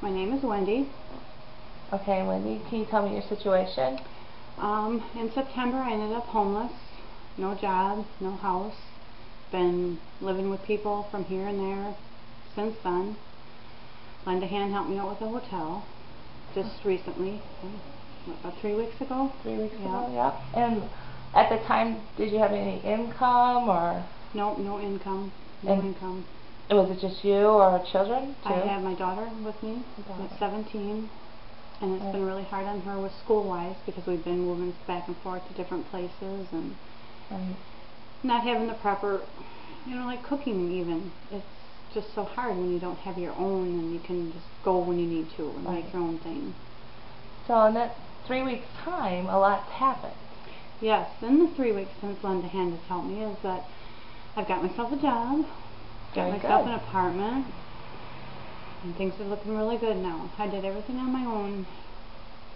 My name is Wendy. Okay, Wendy, can you tell me your situation? In September I ended up homeless. No job, no house. Been living with people from here and there since then. Lend a Hand helped me out with a hotel just recently, about 3 weeks ago. 3 weeks ago, yeah. And at the time, did you have any income or? No income. No income. Was it just you or children too? I have my daughter with me. She's 17, and it's been really hard on her with school-wise because we've been moving back and forth to different places and not having the proper, like cooking even. It's just so hard when you don't have your own and you can just go when you need to and make your own thing. So in that 3 weeks time, a lot's happened. Yes, in the 3 weeks since Lend a Hand has helped me is that I've got myself a job, got myself an apartment, and things are looking really good now. I did everything on my own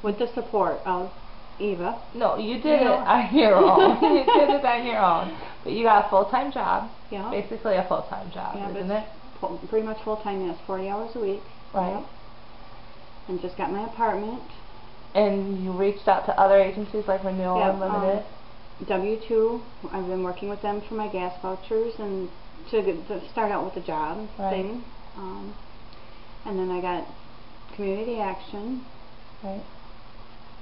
with the support of Eva. No, you did it on your own. You did it on your own. But you got a full-time job. Yeah. Basically a full-time job, isn't it? Pretty much full-time, yes. 40 hours a week. Right. Yep. And just got my apartment. And you reached out to other agencies like Renewal Unlimited? W2, I've been working with them for my gas vouchers and to start out with the job thing. And then I got Community Action. Right.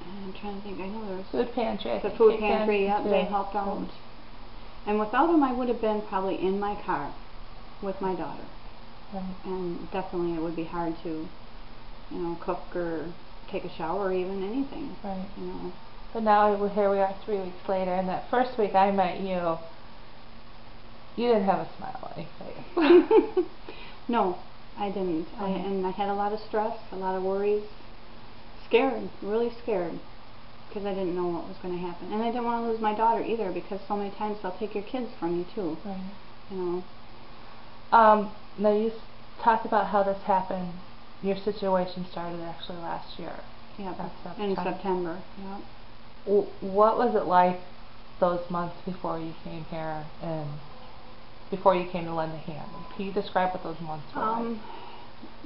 And I'm trying to think, I know there was Food Pantry. The Food Pantry, yeah, they helped out. And without them I would have been probably in my car with my daughter. And definitely it would be hard to, cook or take a shower or even anything. Right. But now here we are 3 weeks later, and that first week I met you, you didn't have a smile on your face. No, I didn't. And I had a lot of stress, a lot of worries, scared, really scared, because I didn't know what was going to happen. And I didn't want to lose my daughter either, because so many times they'll take your kids from you too. Right. Now you talked about how this happened. Your situation started actually last year. Yeah, in September. Yeah. What was it like those months before you came here and before you came to Lend a Hand? Can you describe what those months were like?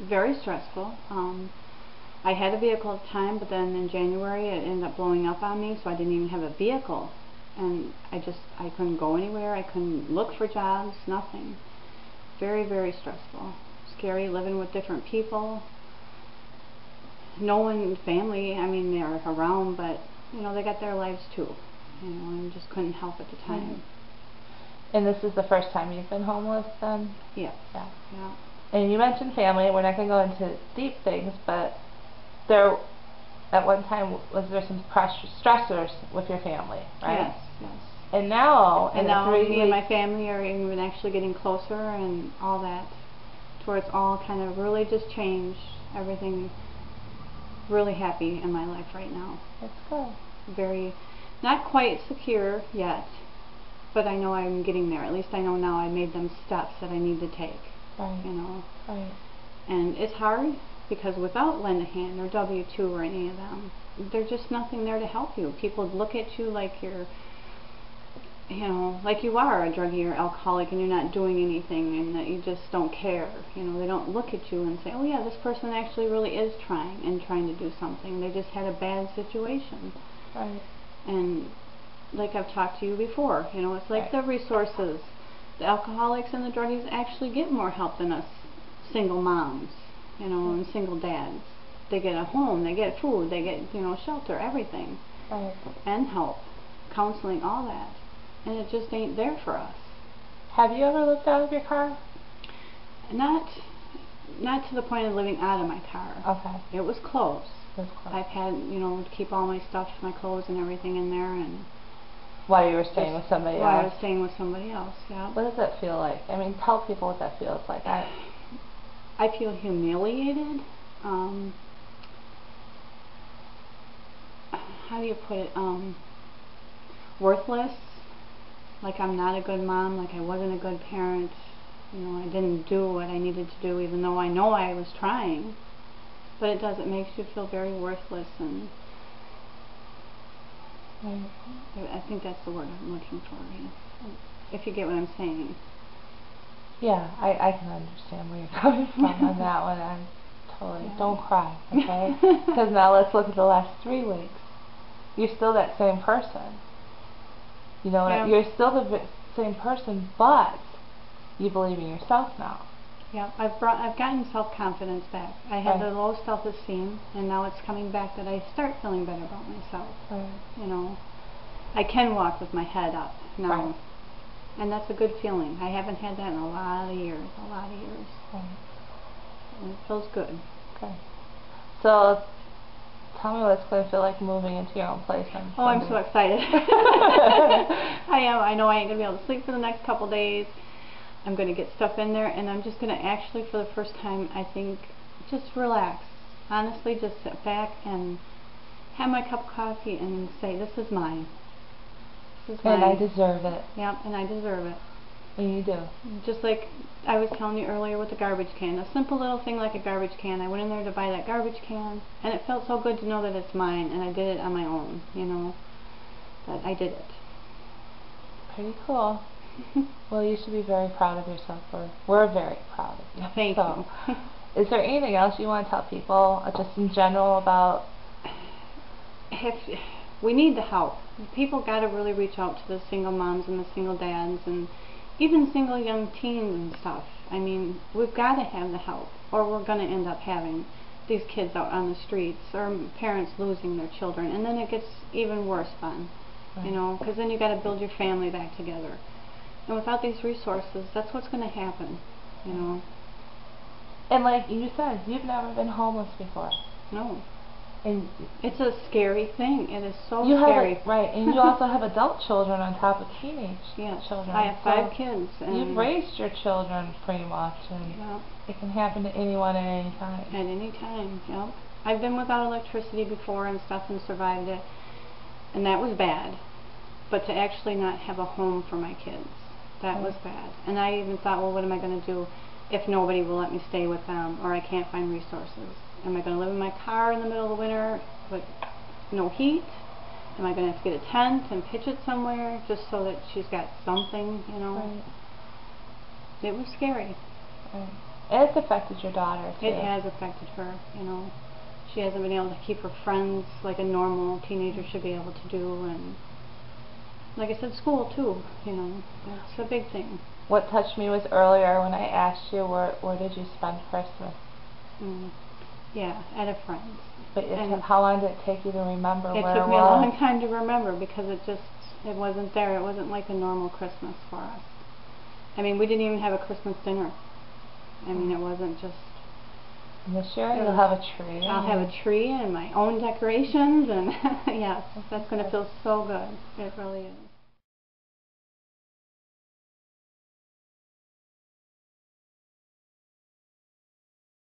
Very stressful. I had a vehicle at the time, but then in January it ended up blowing up on me, so I didn't even have a vehicle. And I couldn't go anywhere. I couldn't look for jobs, nothing. Very, very stressful. Scary, living with different people. No one, family, they're around, but, they got their lives too. And just couldn't help at the time. And this is the first time you've been homeless then? Yes. Yeah. Yeah. And you mentioned family. We're not going to go into deep things, but there, at one time, was there some stressors with your family, right? Yes, yes. And now, me and my family are even actually getting closer and all that, to where it's all kind of really just changed. Everything really happy in my life right now. That's good. Very, not quite secure yet, but I know I'm getting there. At least I know now I made them steps that I need to take. Right. Right. And it's hard because without Lend a Hand or W2 or any of them, there's just nothing there to help you. People look at you like you're, like you are a druggie or alcoholic and you're not doing anything and that you just don't care. They don't look at you and say, oh yeah, this person actually really is trying to do something. They just had a bad situation. Right. And like I've talked to you before, it's like the resources. The alcoholics and the druggies actually get more help than us single moms, and single dads. They get a home, they get food, they get, shelter, everything. Right. And help, counseling, all that. And it just ain't there for us. Have you ever lived out of your car? Not to the point of living out of my car. Okay. It was close. I've had, to keep all my stuff, my clothes and everything in there, and while you were staying with somebody else? While I was staying with somebody else, yeah. What does that feel like? Tell people what that feels like. I feel humiliated. How do you put it? Worthless. Like I'm not a good mom, like I wasn't a good parent. I didn't do what I needed to do, even though I know I was trying. But it does, it makes you feel very worthless, and I think that's the word I'm looking for, if you get what I'm saying. Yeah, I can understand where you're coming from on that one. I'm Totally. Yeah. Don't cry, okay? Because now let's look at the last 3 weeks. You're still that same person. You know, Yeah. you're still the same person, but you believe in yourself now. Yeah, I've gotten self-confidence back. I had Right. the low self-esteem, and now it's coming back that I start feeling better about myself. Right. You know, I can walk with my head up now, Right. and that's a good feeling. I haven't had that in a lot of years, Right. and it feels good. Okay. So, tell me what it's going to feel like moving into your own place on Oh, I'm Sunday. so excited. I am. I know I ain't going to be able to sleep for the next couple days. I'm going to get stuff in there, and I'm just going to actually, for the first time, I think, just relax. Honestly, just sit back and have my cup of coffee and say, this is mine. This is mine. And I deserve it. Yep, and I deserve it. And you do. Just like I was telling you earlier with the garbage can. A simple little thing like a garbage can. I went in there to buy that garbage can, and it felt so good to know that it's mine, and I did it on my own, you know. But I did it. Pretty cool. Well, you should be very proud of yourself. We're very proud of you. Thank you. Is there anything else you want to tell people, just in general, about? We need the help. People got to really reach out to the single moms and the single dads and even single young teens and stuff. I mean, we've got to have the help, or we're going to end up having these kids out on the streets, or parents losing their children, and then it gets even worse then, you know, because then you got to build your family back together. And without these resources, that's what's going to happen, you know. And like you said, you've never been homeless before. No. And it's a scary thing. It is so you scary. Have right, and you also have adult children on top of teenage children. I have 5 kids. And you've raised your children pretty much, and it can happen to anyone at any time. At any time, yep. I've been without electricity before and stuff and survived it, and that was bad. But to actually not have a home for my kids, that was bad. And I even thought, well, what am I going to do if nobody will let me stay with them, or I can't find resources? Am I going to live in my car in the middle of the winter with no heat? Am I going to have to get a tent and pitch it somewhere just so that she's got something, you know? Right. It was scary. Right. And it's affected your daughter, too. It has affected her, you know. She hasn't been able to keep her friends like a normal teenager should be able to do, and like I said, school too, you know. It's a big thing. What touched me was earlier when I asked you where did you spend Christmas? Yeah, at a friend's. But how long did it take you to remember where it was? It took me a long time to remember because it wasn't there. It wasn't like a normal Christmas for us. I mean, we didn't even have a Christmas dinner. I mean, it wasn't just... And this year you'll have a tree. I'll have a tree and my own decorations, and yes, that's going to feel so good. It really is.